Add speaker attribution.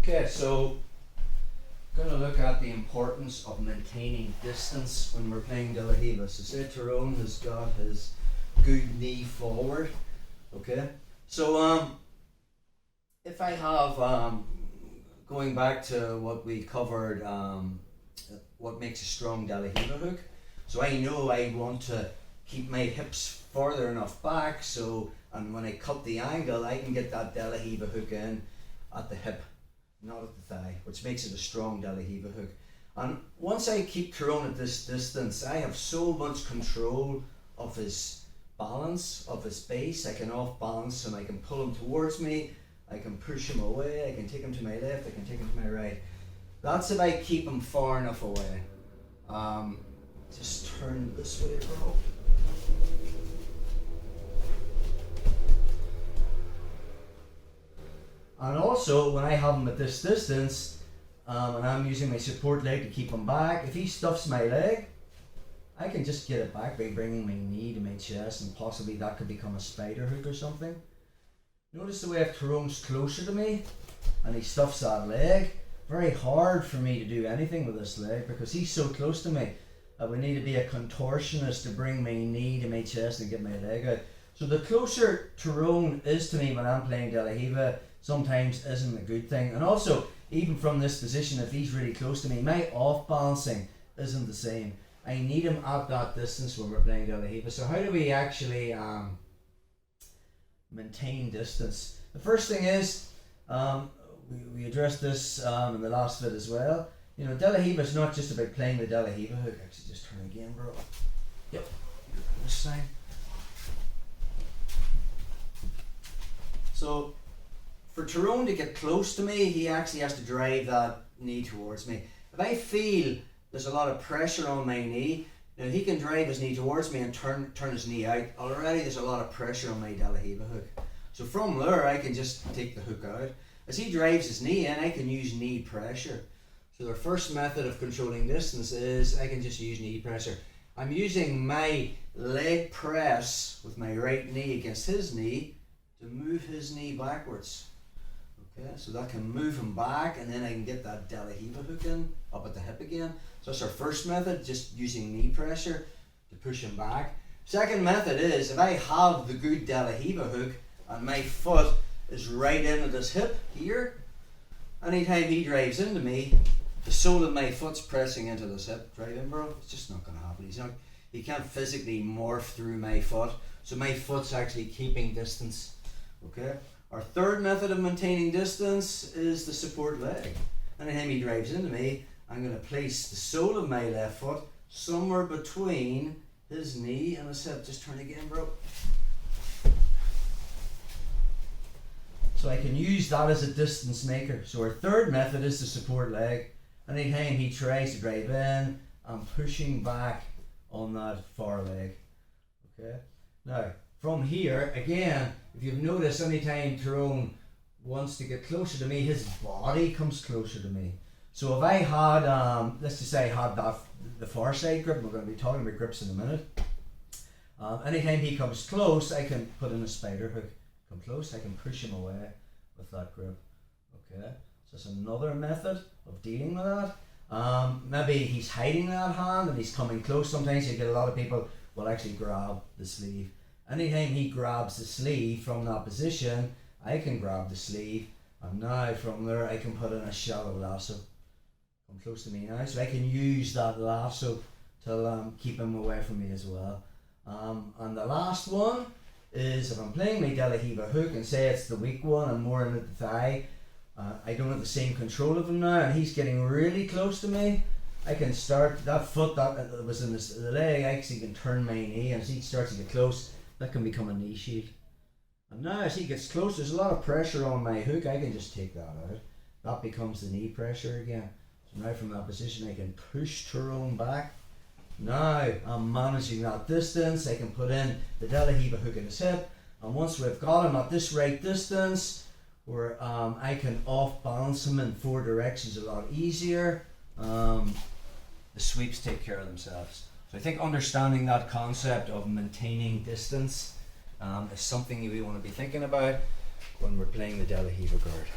Speaker 1: Okay, so going to look at the importance of maintaining distance when we're playing De La Riva. So say Tyrone has got his good knee forward. Okay, so if I have going back to what we covered, what makes a strong De La Riva hook. So I know I want to keep my hips further enough back, so and when I cut the angle, I can get that De La Riva hook in at the hip, not at the thigh, which makes it a strong De La Riva hook. And once I keep Tyrone at this distance, I have so much control of his balance, of his base. I can off balance him, I can pull him towards me, I can push him away, I can take him to my left, I can take him to my right. That's if I keep him far enough away. Just turn this way, bro. And also, when I have him at this distance, and I'm using my support leg to keep him back, if he stuffs my leg, I can just get it back by bringing my knee to my chest, and possibly that could become a spider hook or something. Notice the way if Tyrone's closer to me, and he stuffs that leg, very hard for me to do anything with this leg, because he's so close to me. I would need to be a contortionist to bring my knee to my chest and get my leg out. So the closer Tyrone is to me when I'm playing De La Riva, sometimes isn't a good thing. And also, even from this position, if he's really close to me, my off balancing isn't the same. I need him at that distance when we're playing De La Riva. So how do we actually maintain distance? The first thing is, we addressed this in the last vid as well. You know, De La Riva is not just about playing the De La Riva hook. Actually, just turn again, bro. Yep. This side. So, for Tyrone to get close to me, he actually has to drive that knee towards me. If I feel there's a lot of pressure on my knee, now he can drive his knee towards me and turn his knee out. Already there's a lot of pressure on my De La Riva hook. So from there, I can just take the hook out. As he drives his knee in, I can use knee pressure. So the first method of controlling distance is I can just use knee pressure. I'm using my leg press with my right knee against his knee to move his knee backwards. Okay, so that can move him back, and then I can get that De La Riva hook in up at the hip again. So that's our first method, just using knee pressure to push him back. Second method is if I have the good De La Riva hook and my foot is right in at his hip here, anytime he drives into me, the sole of my foot's pressing into this hip. Drive in, bro. It's just not going to happen. He can't physically morph through my foot, so my foot's actually keeping distance. Okay. Our third method of maintaining distance is the support leg. Anytime he drives into me, I'm going to place the sole of my left foot somewhere between his knee and his hip. Just turn again, bro. So I can use that as a distance maker. So our third method is the support leg. Anytime he tries to drive in, I'm pushing back on that far leg. Okay. Now, from here, again, if you've noticed, anytime Tyrone wants to get closer to me, his body comes closer to me. So if I had, let's just say I had the far side grip, we're going to be talking about grips in a minute. Anytime he comes close, I can put in a spider hook. Come close, I can push him away with that grip. Okay, so that's another method of dealing with that. Maybe he's hiding that hand and he's coming close. Sometimes you get a lot of people will actually grab the sleeve. Anytime he grabs the sleeve from that position, I can grab the sleeve, and now from there I can put in a shallow lasso. Come close to me now, so I can use that lasso to keep him away from me as well. And the last one is if I'm playing my De La Riva hook and say it's the weak one, I'm more in the thigh, I don't have the same control of him now, and he's getting really close to me. I can start that foot that was in the leg, I actually can turn my knee, and as he starts to get close, that can become a knee shield. And now as he gets close, there's a lot of pressure on my hook, I can just take that out. That becomes the knee pressure again. So now from that position I can push Tyrone back. Now I'm managing that distance, I can put in the De La Riva hook in his hip, and once we've got him at this right distance, where I can off balance him in 4 directions a lot easier, the sweeps take care of themselves. So I think understanding that concept of maintaining distance is something we want to be thinking about when we're playing the De La Riva guard.